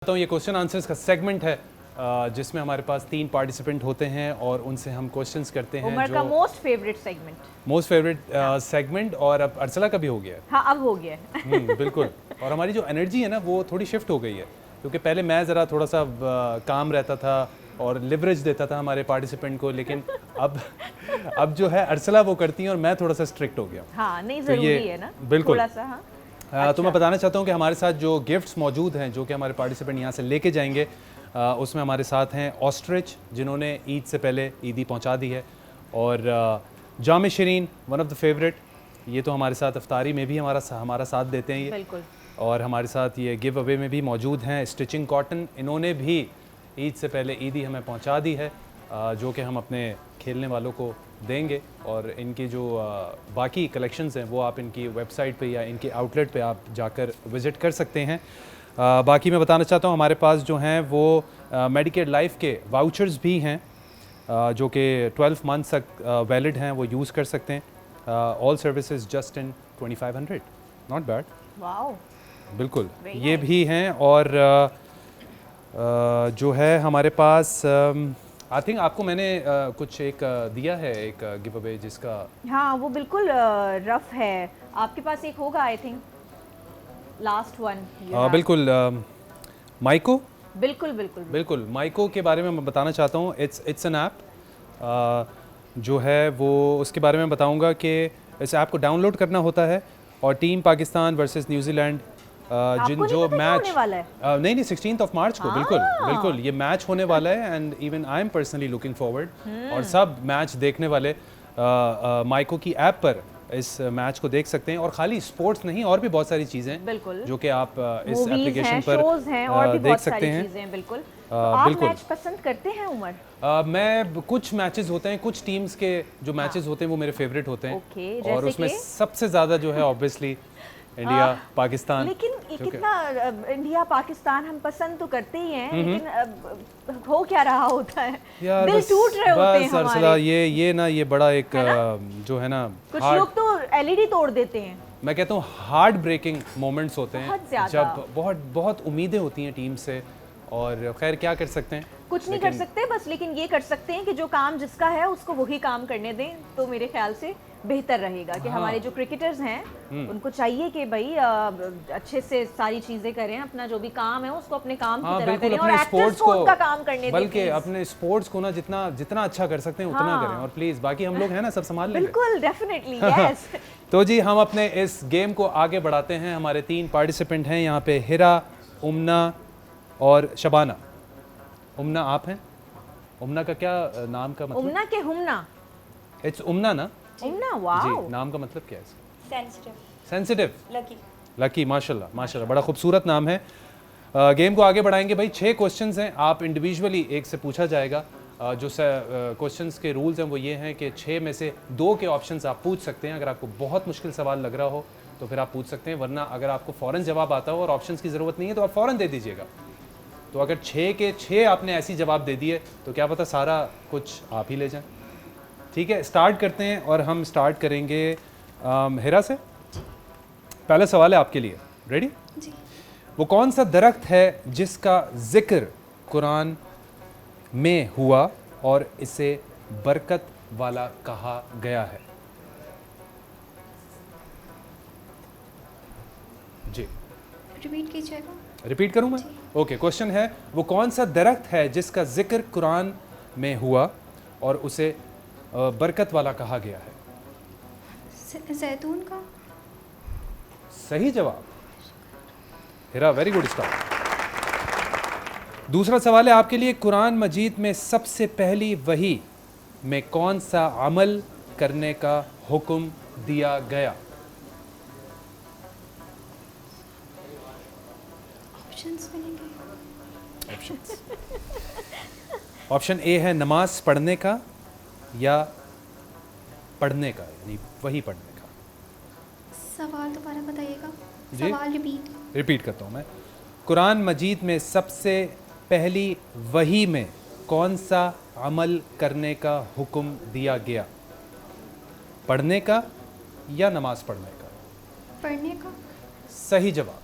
तो ये question answers का सेगमेंट है जिसमें हमारे पास 3 पार्टिसिपेंट होते हैं और उनसे हम क्वेश्चंस करते हैं। उमर का मोस्ट फेवरेट सेगमेंट और अब अर्सला का भी हो गया है। हाँ, अब हो गया है। बिल्कुल। और हमारी जो एनर्जी है ना वो थोड़ी शिफ्ट हो गई है, क्योंकि पहले मैं ज़रा थोड़ा सा काम रहता था और लिवरेज देता था हमारे पार्टिसिपेंट को, लेकिन अब जो है अर्सला वो करती हैं और मैं थोड़ा सा स्ट्रिक्ट हो गया। हाँ, नहीं ज़रूरी है ना, बिल्कुल थोड़ा सा। हाँ अच्छा। तो मैं बताना चाहता हूँ कि हमारे साथ जो गिफ्ट्स मौजूद हैं जो कि हमारे पार्टिसिपेंट यहाँ से लेके जाएंगे, उसमें हमारे साथ हैं ऑस्ट्रिच, जिन्होंने ईद से पहले ईदी पहुँचा दी है, और जाम Shareen, one of the favourite, ये तो हमारे साथ इफ्तारी में भी हमारा साथ देते हैं ये। बिल्कुल। और हमारे साथ ये गिव अवे में भी मौजूद हैं स्टिचिंग कॉटन, इन्होंने भी ईद से पहले ईदी हमें पहुँचा दी है, जो कि हम अपने खेलने वालों को देंगे। और इनकी जो बाकी कलेक्शंस हैं वो आप इनकी वेबसाइट पे या इनके आउटलेट पे आप जाकर विज़िट कर सकते हैं। बाकी मैं बताना चाहता हूँ हमारे पास जो हैं वो मेडिकेड लाइफ के वाउचर्स भी हैं, जो कि 12 मंथ्स तक वैलिड हैं, वो यूज़ कर सकते हैं। All services just in 2500, not bad. Wow, बिल्कुल, Very ये nice. भी हैं। और जो है हमारे पास आई थिंक आपको मैंने कुछ एक दिया है, एक गिव अवे जिसका, हाँ वो बिल्कुल रफ है, आपके पास एक होगा आई थिंक, लास्ट वन। बिल्कुल माइको, बिल्कुल बिल्कुल बिल्कुल माइको के बारे में मैं बताना चाहता हूँ। इट्स एन ऐप जो है वो, उसके बारे में बताऊँगा कि इस ऐप को डाउनलोड करना होता है और टीम पाकिस्तान वर्सेस न्यूजीलैंड जो मैच नहीं 16 मार्च को, बिल्कुल ये मैच होने वाला है। And even I am personally looking forward, और सब मैच देखने वाले माइको की ऐप पर इस मैच को देख सकते हैं। और खाली स्पोर्ट्स नहीं, और भी बहुत सारी चीज़ें जो कि आप इस एप्लीकेशन पर और भी देख सकते हैं। बिल्कुल। बिल्कुल। मैच पसंद करते हैं उमर? मैं कुछ मैचेस होते हैं, कुछ टीम्स के जो मैचेस होते हैं वो मेरे फेवरेट होते हैं। और उसमें सबसे ज़्यादा जो है ऑब्वियसली इंडिया पाकिस्तान। लेकिन कितना इंडिया पाकिस्तान हम पसंद तो करते ही हैं, लेकिन हो क्या रहा होता है, दिल टूट रहे होते हैं हमारे। ये ना ये बड़ा एक जो है ना, कुछ लोग तो एलईडी तोड़ देते हैं। मैं कहता हूँ हार्ट ब्रेकिंग मोमेंट्स होते हैं जब बहुत उम्मीदें होती हैं टीम से, और खैर क्या कर सकते हैं, कुछ नहीं कर सकते बस, लेकिन ये कर सकते हैं कि जो काम जिसका है उसको वही काम करने दें, तो मेरे ख्याल से बेहतर रहेगा कि हमारे जो क्रिकेटर्स हैं उनको चाहिए कि भाई अच्छे से सारी चीजें करें, अपना जो भी काम है उसको अपने काम की तरह करें, और एक्टर्स को उनका काम करने दें, बल्कि अपने स्पोर्ट्स को ना जितना अच्छा कर सकते हैं उतना करें, और प्लीज बाकी हम लोग हैं ना, सब संभाल लेंगे। बिल्कुल, डेफिनेटली, यस। तो जी हम अपने इस गेम को आगे बढ़ाते हैं। हमारे 3 पार्टिसिपेंट हैं यहाँ पे, हिरा, उमना और शबाना। उमना आप हैं? उमना का क्या नाम का मतलब? उमना के हुमना, इट्स उमना ना? उमना, वाओ जी, नाम का मतलब क्या है इसका? सेंसिटिव, लकी, माशाल्लाह, बड़ा खूबसूरत नाम है। गेम को आगे बढ़ाएंगे भाई। 6 क्वेश्चंस हैं, आप इंडिविजुअली एक से पूछा जाएगा। जो क्वेश्चंस के रूल्स हैं वो ये हैं कि 6 में से 2 के ऑप्शंस आप पूछ सकते हैं। अगर आपको बहुत मुश्किल सवाल लग रहा हो तो फिर आप पूछ सकते हैं, वरना अगर आपको फ़ौरन जवाब आता हो और ऑप्शंस की ज़रूरत नहीं है तो आप फ़ौरन दे दीजिएगा। तो अगर 6 के 6 आपने ऐसी जवाब दे दिए तो क्या पता सारा कुछ आप ही ले जाएं। ठीक है, स्टार्ट करते हैं, और हम स्टार्ट करेंगे हिरा से। पहला सवाल है आपके लिए, रेडी जी। वो कौन सा दरख्त है जिसका जिक्र कुरान में हुआ और इसे बरकत वाला कहा गया है? जी, रिपीट कीजिएगा। रिपीट करूं मैं? ओके, क्वेश्चन है वो कौन सा दरख्त है जिसका जिक्र कुरान में हुआ और उसे बरकत वाला कहा गया है? जैतून का। सही जवाब हिरा, वेरी गुड स्टार्ट। दूसरा सवाल है आपके लिए, कुरान मजीद में सबसे पहली वही में कौन सा अमल करने का हुक्म दिया गया? ऑप्शंस मिलेंगे? ऑप्शन ए है नमाज पढ़ने का या पढ़ने का, यानी वही पढ़ने का। सवाल दोबारा बताइएगा। सवाल रिपीट करता हूँ मैं। कुरान मजीद में सबसे पहली वही में कौन सा अमल करने का हुक्म दिया गया? पढ़ने का या नमाज पढ़ने का? पढ़ने का। सही जवाब।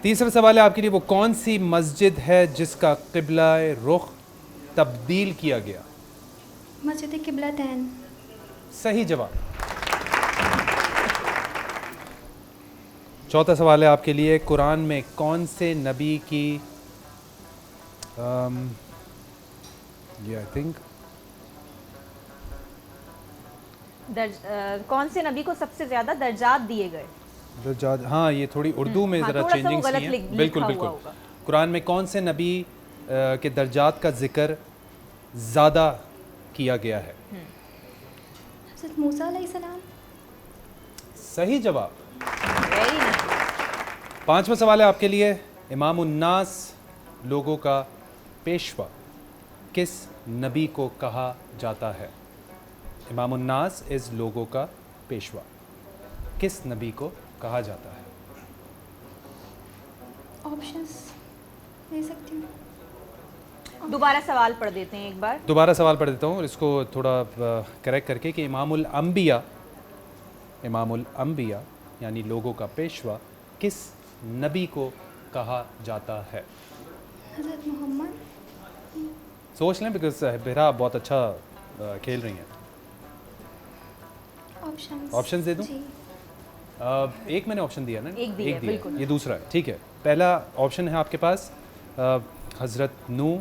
तीसरा सवाल है आपके लिए, वो कौन सी मस्जिद है जिसका क़िबला रुख तब्दील किया गया? मस्जिद क़िबलतैन। सही जवाब। चौथा सवाल है आपके लिए, कुरान में कौन से नबी की ये आई थिंक कौन से नबी को सबसे ज्यादा दर्जात दिए गए? दर्जात, हाँ ये थोड़ी उर्दू में ज़रा थोड़ा सा वो चेंजिंग गलत सी लिखा है। बिल्कुल हुआ बिल्कुल। होगा। कुरान में कौन से नबी के दर्जात का जिक्र ज़्यादा किया गया है? हज़रत मूसा अलैहिस्सलाम। सही जवाब। Very nice. पांचवा सवाल है आपके लिए, इमाम उन्नास लोगों का पेशवा किस नबी को कहा जाता है? इमाम उन्नास इस लोगों का पेशवा किस नबी को कहा जाता है? ऑप्शंस ले सकती हूँ? दोबारा सवाल पढ़ देते हैं एक बार। दोबारा सवाल पढ़ देता हूँ और इसको थोड़ा करेक्ट करके कि इमामुल अंबिया यानी लोगों का पेशवा किस नबी को कहा जाता है? हज़रत मोहम्मद। सोच लें, बिकॉज बेरा बहुत अच्छा खेल रही हैं। ऑप्शंस दे दूं? जी। एक मैंने ऑप्शन दिया ना? एक दिया है, बिल्कुल। ये दूसरा है, ठीक है। पहला ऑप्शन है आपके पास हजरत नूह।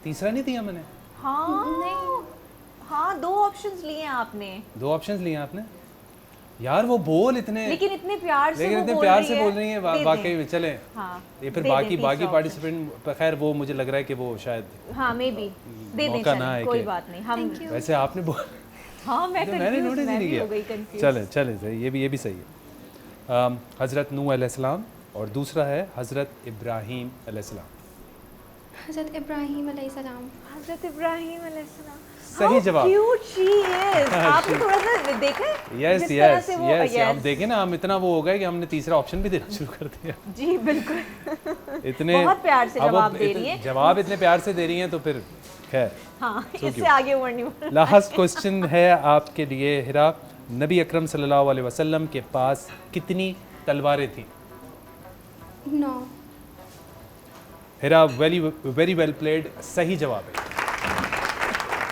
तीसरा नहीं दिया मैंने? हाँ नहीं। हाँ, दो ऑप्शंस लिए हैं आपने। दो ऑप्शंस लिए हैं आपने यार, वो बोल इतने लेकिन इतने प्यार से वो बोल प्यार रही से है। बोल रही है दे दें। वाकई में। चले हाँ, ये फिर दे बाकी दें तीसरा option। पार्टिसिपेंट, खैर वो मुझे लग रहा है कि वो शायद हाँ, मे बी दे दें, मौका ना चलें, है कोई कि- बात नहीं। हम Thank you। वैसे आपने बोल हाँ, मैं मैंने confused, नोटिस मैं नहीं भी हो गई किया। confused। चले चले सही, ये भी सही है। हजरत नूह अलैहिस्सलाम और दूसरा है हजरत इब्राहीम अलैहिस्सलाम। हज़रत इब्राहीम अलैहिस्सलाम। हज़रत इब्राहीम अलैहिस्सलाम। सही जवाब। Cute she is. आपने थोड़ा सा देखा? यस जिस तरह यस से वो- यस, yes। हम देखें ना, हम इतना वो हो गए कि हमने तीसरा ऑप्शन भी देना शुरू कर दिया। जी बिल्कुल। इतने बहुत प्यार से अब वो जवाब दे रही हैं। जवाब इतने प्यार से दे रही हैं तो फिर खैर। हाँ, So इससे cute। आगे बढ़नी। लास्ट क्वेश्चन है आपके लिए हिरा, नबी अकरम सल्लल्लाहु अलैहि वसल्लम के पास कितनी तलवारें थी? 9। हिरा वेरी वेरी वेल प्लेड, सही जवाब है।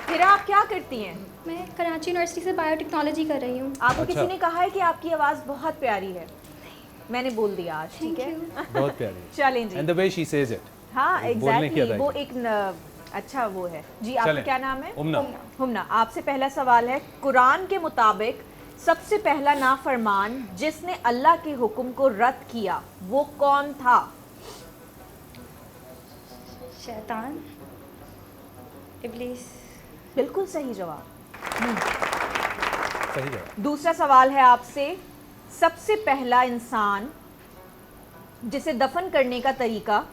फिर आप क्या करती हैं? मैं कराची यूनिवर्सिटी से बायोटेक्नोलॉजी कर रही हूँ। आपको अच्छा। किसी ने कहा है कि आपकी आवाज़ बहुत प्यारी है? मैंने बोल दिया आज, ठीक थैंक है? यू। बहुत प्यारी। चलें जी। And the way she says it. हाँ, बोलने की एग्जैक्टली, अदायगी। वो एक अच्छा वो है जी। आपका चलें। क्या नाम है? उम्ना। हुम्ना। आपसे पहला सवाल है, कुरान के मुताबिक सबसे पहला नाफरमान जिसने अल्लाह के हुक्म को रद्द किया वो कौन था? शैतान। इब्लीस। बिल्कुल सही जवाब। सही जवाब। दूसरा सवाल है आपसे, सबसे पहला इंसान जिसे दफन करने का तरीका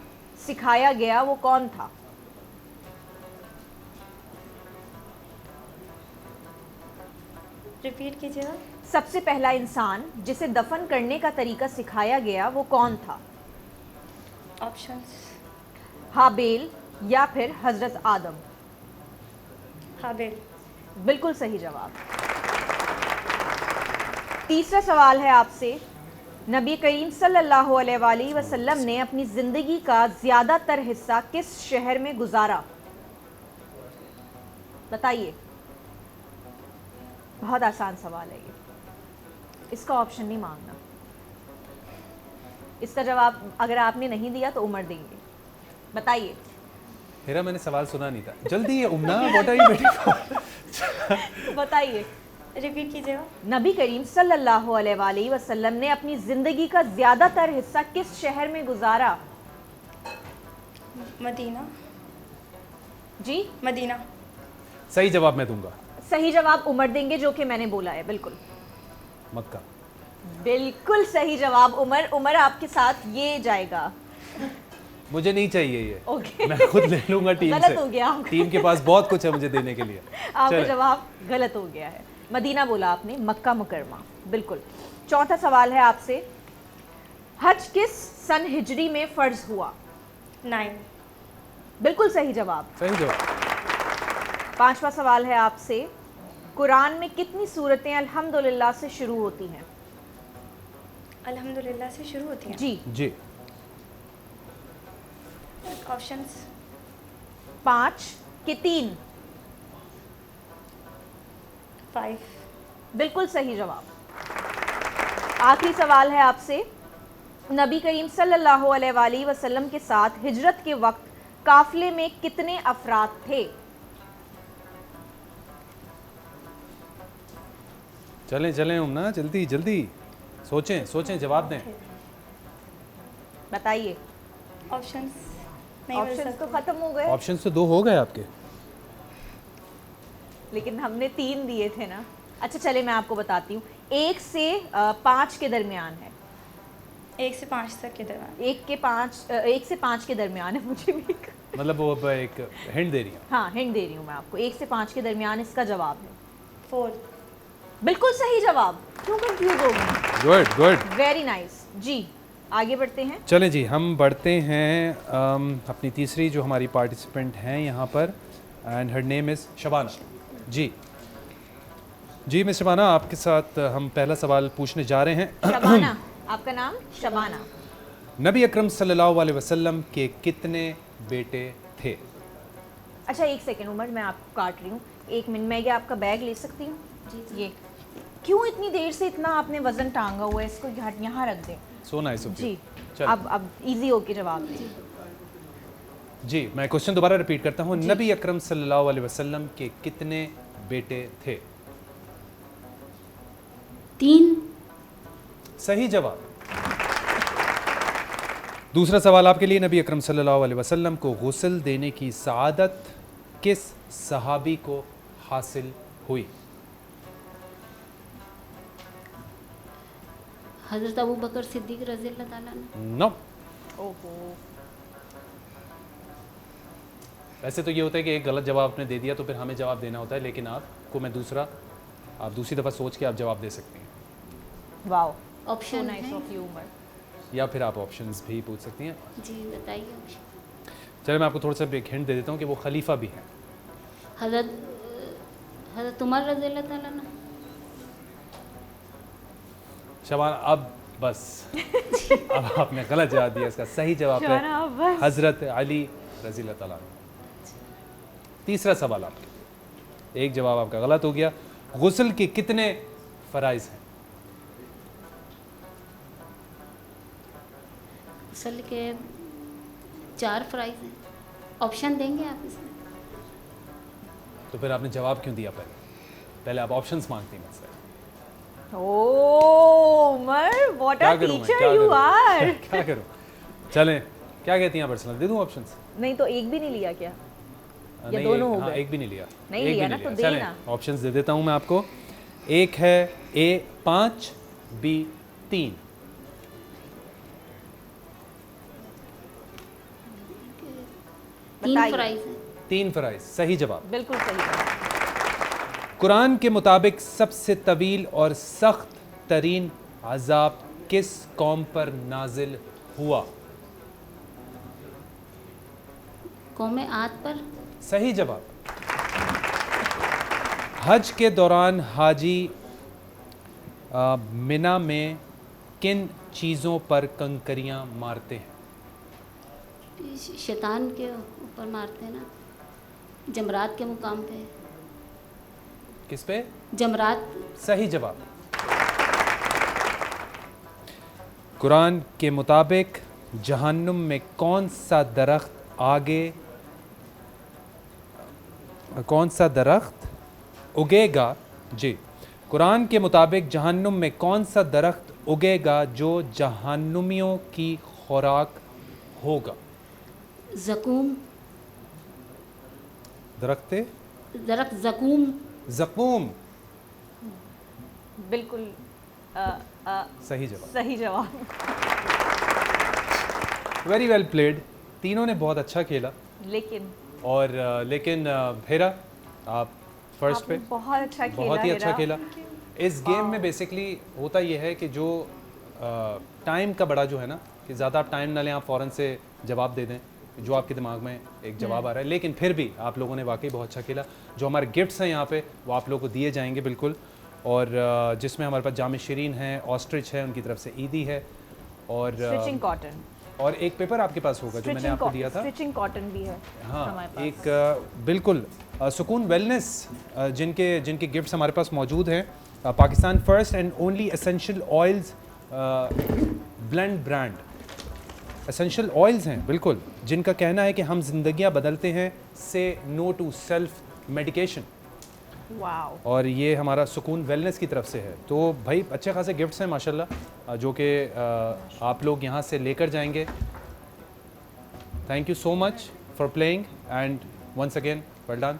सिखाया गया वो कौन था? रिपीट कीजिएगा। सबसे पहला इंसान जिसे दफन करने का तरीका सिखाया गया वो कौन था? ऑप्शंस। हाबेल या फिर हजरत आदम? हाबिल। बिल्कुल सही जवाब। तीसरा सवाल है आपसे, नबी करीम सल्लल्लाहु अलैहि वसल्लम ने अपनी ज़िंदगी का ज़्यादातर हिस्सा किस शहर में गुजारा? बताइए। बहुत आसान सवाल है ये, इसका ऑप्शन नहीं मांगना। इसका जवाब अगर आपने नहीं दिया तो उमर देंगे। बताइए। हिरा, मैंने सवाल सुना नहीं था, जल्दी है उम्ना, what are you waiting for? बताइए। रिपीट कीजिएगा। नबी करीम सल्लल्लाहु अलैहि वसल्लम ने अपनी ज़िंदगी का ज़्यादातर हिस्सा किस शहर में गुजारा? मदीना। जी, मदीना। सही जवाब मैं दूंगा। सही जवाब उमर देंगे, जो कि मैंने बोला है। बिल्कुल मक्का। बिल्कुल सही जवाब उमर। उमर आपके साथ ये जाएगा। मुझे नहीं चाहिए ये, ओके। मैं खुद ले लूंगा टीम गलत से। हो गया आपका। टीम के पास बहुत कुछ है मुझे देने के लिए। आपका चलें। जवाब गलत हो गया है, मदीना बोला आपने, मक्का मुकरमा। बिल्कुल। चौथा सवाल है आपसे, हज किस सन हिजरी में फर्ज हुआ? 9। बिल्कुल सही जवाब। सही जवाब। पांचवा सवाल है आपसे, कुरान में कितनी सूरतें अल्हम्दुलिल्लाह से शुरू होती हैं? अल्हम्दुलिल्लाह से शुरू होती हैं। जी। जी। ऑप्शंस 5 के 3। 5 बिल्कुल सही जवाब। आखिरी सवाल है आपसे। नबी करीम सल्लल्लाहु अलैहि वसल्लम के साथ हिजरत के वक्त काफिले में कितने अफराद थे? चलें चलें उमना, जल्दी जल्दी सोचें सोचें, जवाब दें। बताइए। ऑप्शंस नहीं मिल ऑप्शंस तो सकते। खत्म हो गए, ऑप्शंस तो 2 हो गए आपके। लेकिन हमने 3 दिए थे ना। अच्छा चले मैं आपको बताती हूँ। 1 से 5 के दरमियान है। 1 से 5 तक के दरमियान। 1 से 5 के दरमियान है। मुझे भी मतलब वो अब एक हिंट दे रही हूँ। हाँ हिंट दे रही हूँ मैं आपको। 1 से 5 के दरमियान इसका जवाब है। 4 बिल्कुल सही जवाब। क्यों कंफ्यूज हो गए? Good good. Very nice. जी आगे बढ़ते हैं। चलें जी, हम बढ़ते हैं अपनी तीसरी जो हमारी पार्टिसिपेंट हैं यहाँ पर, and her name is Shabana. जी जी मिस शबाना, आपके साथ हम पहला सवाल पूछने जा रहे हैं। शबाना, आपका नाम शबाना। नबी अकरम सल्लल्लाहु अलैहि वसल्लम के कितने बेटे थे? अच्छा एक सेकेंड उमर, मैं आपको काट रही हूँ। 1 मिनट, मैं क्या आपका बैग ले सकती हूँ? जी। ये क्यों इतनी देर से इतना आपने वजन टांगा हुआ है? इसको यहाँ रख दें। So nice of you. जी चल। अब इजी होके जवाब दें। जी मैं क्वेश्चन दोबारा रिपीट करता हूँ। नबी अकरम सल्लल्लाहु अलैहि वसल्लम के कितने बेटे थे? 3 सही जवाब। दूसरा सवाल आपके लिए। नबी अकरम सल्लल्लाहु अलैहि वसल्लम को गुस्ल देने की सआदत किस सहाबी को हासिल हुई? हज़रत अबू बकर सिद्दीक रज़ी अल्लाह ताला ने। नो। ओहो, वैसे तो ये होता है कि एक गलत जवाब आपने दे दिया तो फिर हमें जवाब देना होता है, लेकिन आपको मैं आप दूसरी दफ़ा सोच के आप जवाब दे सकती हैं, वाओ, सो ऑप्शन नाइस है? Of you Umar. या फिर आप ऑप्शंस भी पूछ सकती हैं। जी बताइए ऑप्शन। चलिए मैं आपको थोड़ा सा एक हिंट दे देता हूँ कि वो खलीफा भी हैं। हज़रत उमर रज़ी अल्लाह ताला ने। शबाना अब बस अब आपने गलत जवाब दिया। इसका सही जवाब है शबाना, अब बस। हज़रत अली रज़ी अल्लाह ताला अन्हु। तीसरा सवाल आपके, एक जवाब आपका गलत हो गया। गुस्ल के कितने फ़राइज़ हैं? गुस्ल के 4 फ़राइज़ हैं। ऑप्शन देंगे आप इसमें? तो फिर आपने जवाब क्यों दिया? पहले आप ऑप्शंस मांगती हैं मुझसे। Oh Umar, what a teacher you are. क्या करूं? चलें, क्या कहती हैं पर्सनल? दे दूं ऑप्शंस? नहीं तो एक भी नहीं लिया क्या? या नहीं, दोनों हो हाँ, गए? एक भी नहीं लिया। नहीं एक भी लिया ना, तो चलें, देना। ऑप्शंस दे देता हूं मैं आपको। एक है ए 5, बी 3। 3 बताइए। फ़राइज़ हैं। 3 फ़राइज़ सही जवाब। बिल्कुल सही जवाब। कुरान के मुताबिक सबसे तवील और सख्त तरीन अजाब किस कौम पर नाजिल हुआ? कौम आद पर। सही जवाब। हज के दौरान हाजी मिना में किन चीज़ों पर कंकरियां मारते हैं? शैतान के ऊपर मारते हैं ना, जमरात के मुकाम पे। किस पे? जमरात। सही जवाब। कुरान के मुताबिक जहन्नुम में कौन सा दरख्त उगेगा? जी, कुरान के मुताबिक जहन्नुम में कौन सा दरख्त उगेगा जो जहन्नुमियों की खुराक होगा? ज़कूम। दरख्त ज़कूम। ज़कूम। बिल्कुल सही जवाब। सही जवाब। Very well played. तीनों ने बहुत अच्छा खेला, लेकिन लेकिन हेरा आप फर्स्ट पे आपने बहुत अच्छा खेला। बहुत ही अच्छा हेरा। खेला। इस गेम में बेसिकली होता यह है कि जो टाइम का बड़ा जो है ना, कि ज़्यादा आप टाइम ना लें, आप फ़ौरन से जवाब दे दें जो आपके दिमाग में एक जवाब आ रहा है। लेकिन फिर भी आप लोगों ने वाकई बहुत अच्छा खेला। जो हमारे गिफ्ट्स हैं यहाँ पे वो आप लोगों को दिए जाएंगे बिल्कुल। और जिसमें हमारे पास जाम शीरीन है, ऑस्ट्रिच है, उनकी तरफ से ईदी है, और स्टिचिंग कॉटन, और एक पेपर आपके पास होगा जो मैंने आपको दिया था। स्टिचिंग कॉटन भी है हाँ, हमारे पास। एक बिल्कुल सुकून वेलनेस जिनके गिफ्ट्स हमारे पास मौजूद हैं। Pakistan first and only essential oils blend brand, essential oils हैं बिल्कुल, जिनका कहना है कि हम जिंदगियां बदलते हैं, say no to self medication. Wow, और ये हमारा सुकून वेलनेस की तरफ से है। तो भाई अच्छे खासे गिफ्ट्स हैं माशाल्लाह, जो कि आप लोग यहाँ से लेकर जाएंगे। Thank you so much for playing and once again well done.